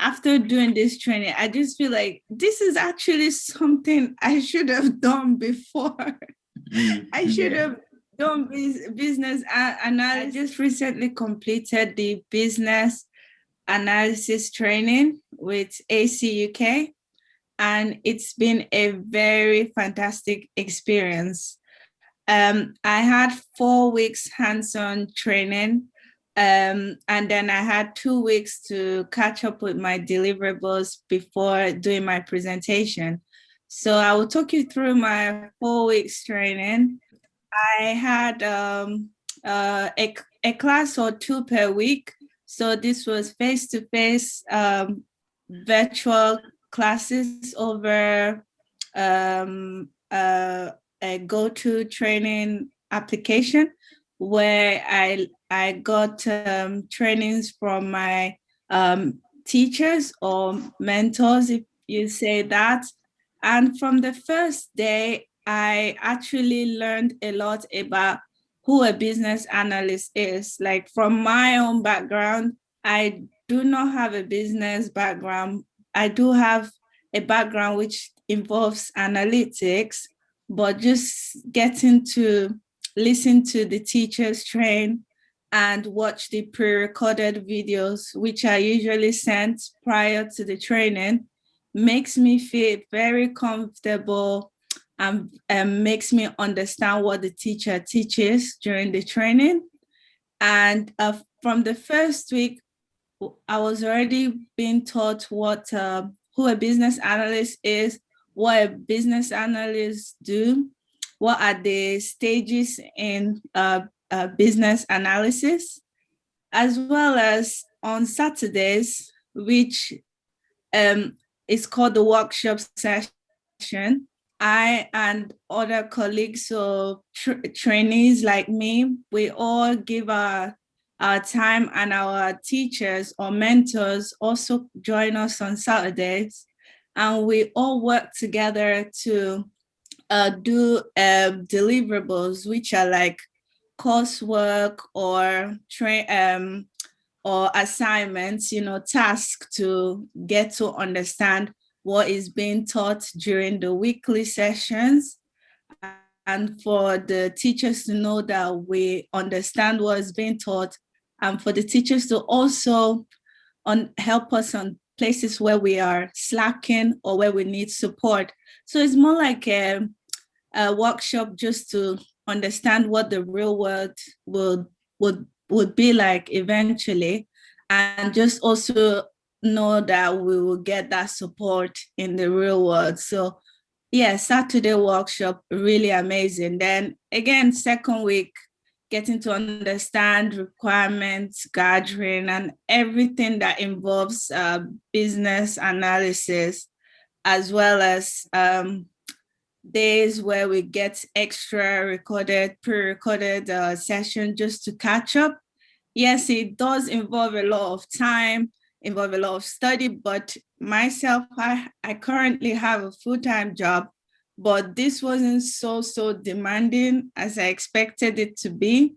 after doing this training, I just feel like this is actually something I should have done before. I should have done business analysis. I just recently completed the business analysis training with ACUK, and it's been a very fantastic experience. I had 4 weeks hands-on training, and then I had 2 weeks to catch up with my deliverables before doing my presentation. So I will talk you through my 4 weeks training. I had a class or two per week. So this was face-to-face virtual classes over a go-to training application where I got trainings from my teachers or mentors, if you say that. And from the first day, I actually learned a lot about who a business analyst is. Like from my own background, I do not have a business background. I do have a background which involves analytics, but just getting to listen to the teachers train and watch the pre-recorded videos, which are usually sent prior to the training, makes me feel very comfortable and makes me understand what the teacher teaches during the training. And from the first week, I was already being taught what who a business analyst is, what a business analyst do, what are the stages in business analysis, as well as on Saturdays, which is called the workshop session. I and other colleagues or trainees like me, we all give our time, and our teachers or mentors also join us on Saturdays. And we all work together to do deliverables, which are like coursework or assignments, tasks to get to understand what is being taught during the weekly sessions, and for the teachers to know that we understand what is being taught, and for the teachers to also help us on places where we are slacking or where we need support. So it's more like a workshop just to understand what the real world would be like eventually, and just also know that we will get that support in the real world. So yeah, Saturday workshop, really amazing. Then again, second week, getting to understand requirements, gathering, and everything that involves business analysis, as well as days where we get extra pre-recorded session just to catch up. Yes, it does involve a lot of time, involve a lot of study, but myself, I currently have a full-time job, but this wasn't so demanding as I expected it to be.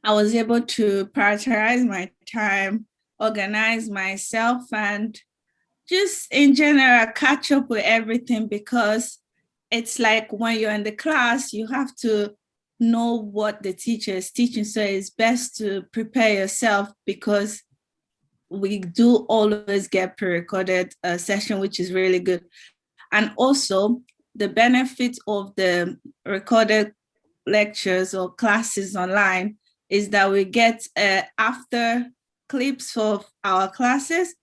I was able to prioritize my time, organize myself, and just in general catch up with everything, because it's like when you're in the class, you have to know what the teacher is teaching. So it's best to prepare yourself, because we do always get pre-recorded session, which is really good. And also the benefit of the recorded lectures or classes online is that we get after clips of our classes.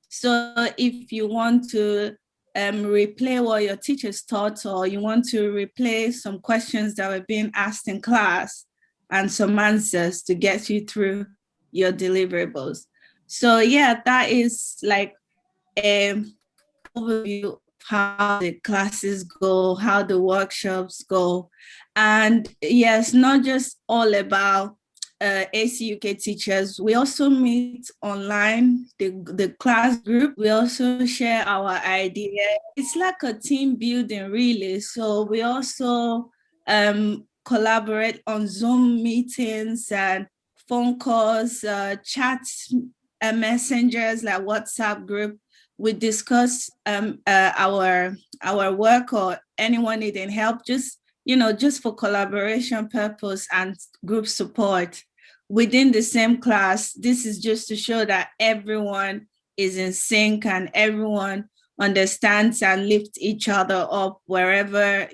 So if you want to replay what your teachers taught, or you want to replay some questions that were being asked in class and some answers to get you through your deliverables. So yeah, that is like an overview of how the classes go, how the workshops go. And yes, not just all about ACUK teachers. We also meet online, the class group. We also share our ideas. It's like a team building, really. So we also collaborate on Zoom meetings and phone calls, chats messengers like WhatsApp group. We discuss our work or anyone needing help, just for collaboration purpose and group support within the same class. This is just to show that everyone is in sync and everyone understands and lifts each other up wherever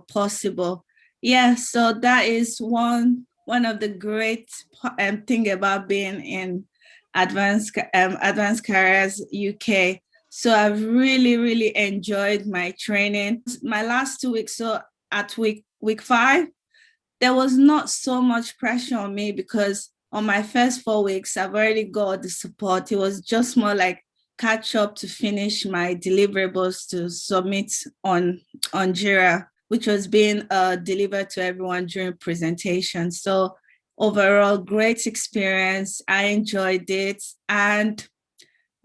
possible. Yeah, so that is one of the great thing about being in advanced careers UK. So I've really, really enjoyed my training. My last 2 weeks, so at week 5, there was not so much pressure on me because on my first 4 weeks, I've already got the support. It was just more like catch up to finish my deliverables to submit on Jira, which was being delivered to everyone during presentation. So overall, great experience. I enjoyed it. And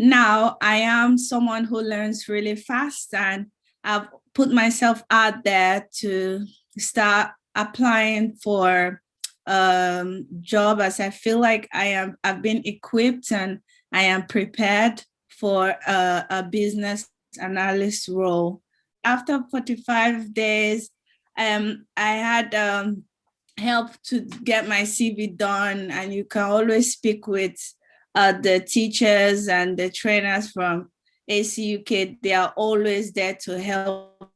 now I am someone who learns really fast, and I've put myself out there to start applying for job, as I feel like I've been equipped and I am prepared for a business analyst role. After 45 days, I had help to get my CV done, and you can always speak with the teachers and the trainers from ACUK. They are always there to help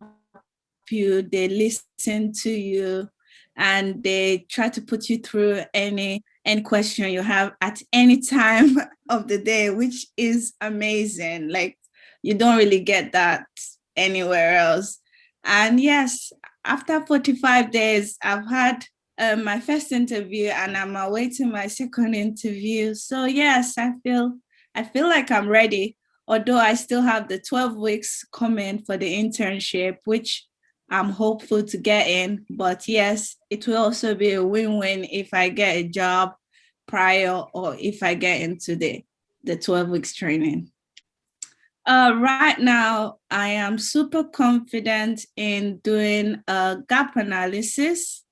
you. They listen to you and they try to put you through any question you have at any time of the day, which is amazing. Like, you don't really get that anywhere else. And yes, after 45 days, I've had my first interview and I'm awaiting my second interview. So yes, I feel like I'm ready, although I still have the 12 weeks coming for the internship, which I'm hopeful to get in. But yes, it will also be a win-win if I get a job prior or if I get into the 12 weeks training. Right now, I am super confident in doing a gap analysis.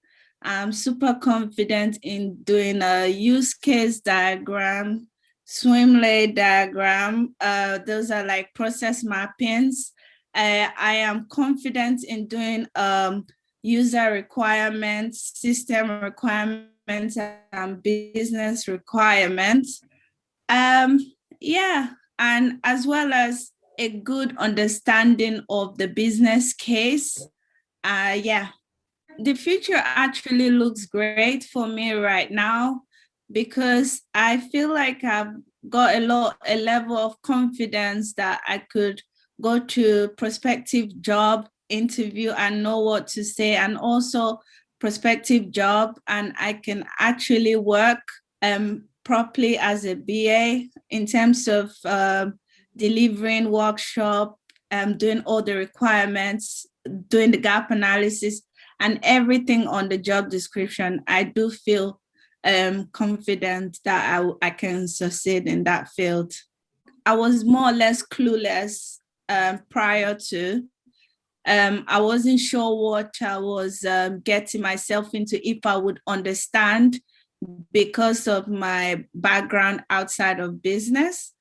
I'm super confident in doing a use case diagram, swim lane diagram. Those are like process mappings. I am confident in doing user requirements, system requirements, and business requirements. Yeah, and as well as a good understanding of the business case. Yeah, the future actually looks great for me right now because I feel like I've got a level of confidence that I could go to prospective job interview and know what to say, and also prospective job, and I can actually work properly as a BA in terms of delivering workshop, doing all the requirements, doing the gap analysis, and everything on the job description. I do feel confident that I can succeed in that field. I was more or less clueless prior to. I wasn't sure what I was getting myself into, if I would understand because of my background outside of business.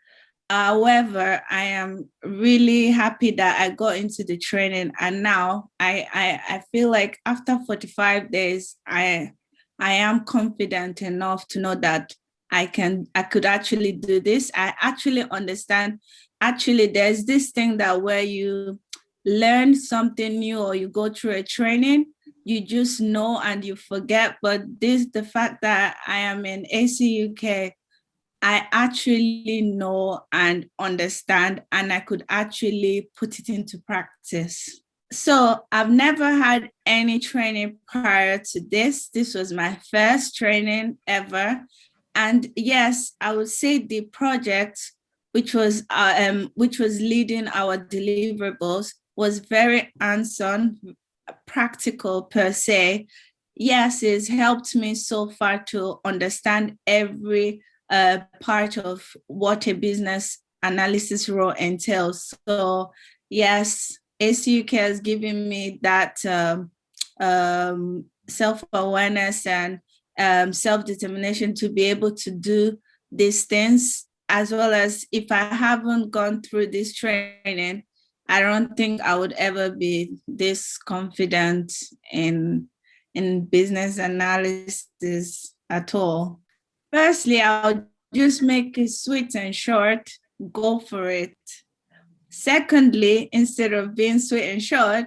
However, I am really happy that I got into the training, and now I feel like after 45 days, I am confident enough to know that I could actually do this. I actually understand. Actually, there's this thing that where you learn something new or you go through a training, you just know and you forget. But the fact that I am in ACUK, I actually know and understand, and I could actually put it into practice. So I've never had any training prior to this. This was my first training ever. And yes, I would say the project, which was leading our deliverables, was very hands-on, practical per se. Yes, it's helped me so far to understand every part of what a business analysis role entails. So yes, ACUK has given me that self-awareness and self-determination to be able to do these things as well as if I haven't gone through this training, I don't think I would ever be this confident in business analysis at all. Firstly, I'll just make it sweet and short, go for it. Secondly, instead of being sweet and short,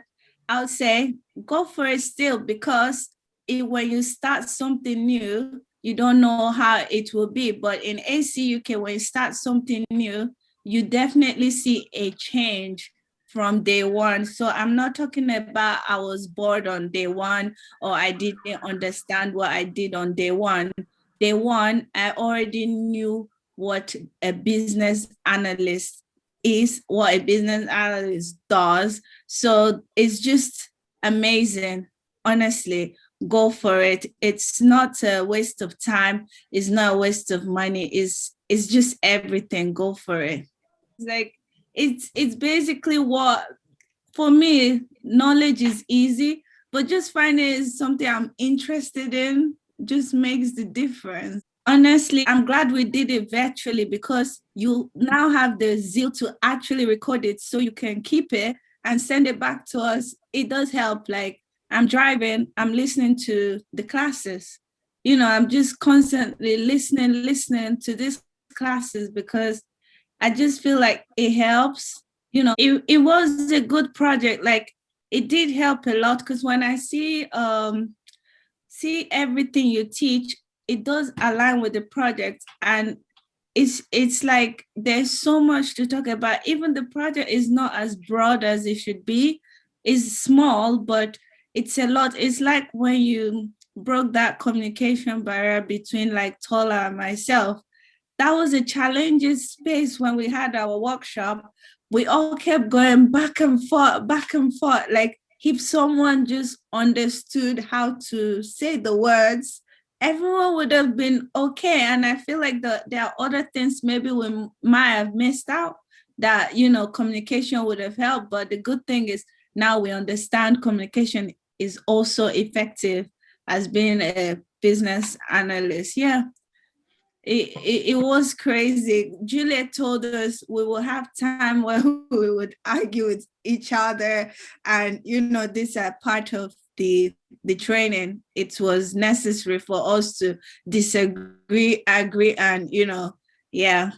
I would say go for it still, because when you start something new, you don't know how it will be. But in ACUK, when you start something new, you definitely see a change from day one. So I'm not talking about I was bored on day one or I didn't understand what I did on day one. Day one, I already knew what a business analyst is, what a business analyst does. So it's just amazing. Honestly, go for it. It's not a waste of time. It's not a waste of money. It's just everything. Go for it. It's like it's basically what, for me, knowledge is easy, but just finding is something I'm interested in just makes the difference. Honestly, I'm glad we did it virtually, because you now have the zeal to actually record it so you can keep it and send it back to us. It does help. Like, I'm driving, I'm listening to the classes. I'm just constantly listening to these classes, because I just feel like it helps. It was a good project. Like, it did help a lot, because when I see everything you teach, it does align with the project, and it's like there's so much to talk about. Even the project is not as broad as it should be. It's small, but it's a lot. It's like when you broke that communication barrier between like Tola and myself. That was a challenging space when we had our workshop. We all kept going back and forth, back and forth. Like, if someone just understood how to say the words, everyone would have been okay. And I feel like there are other things maybe we might have missed out that, communication would have helped. But the good thing is now we understand communication is also effective as being a business analyst. Yeah, it was crazy. Juliet told us we will have time where we would argue with each other, and these are part of the training. It was necessary for us to disagree, agree, and yeah.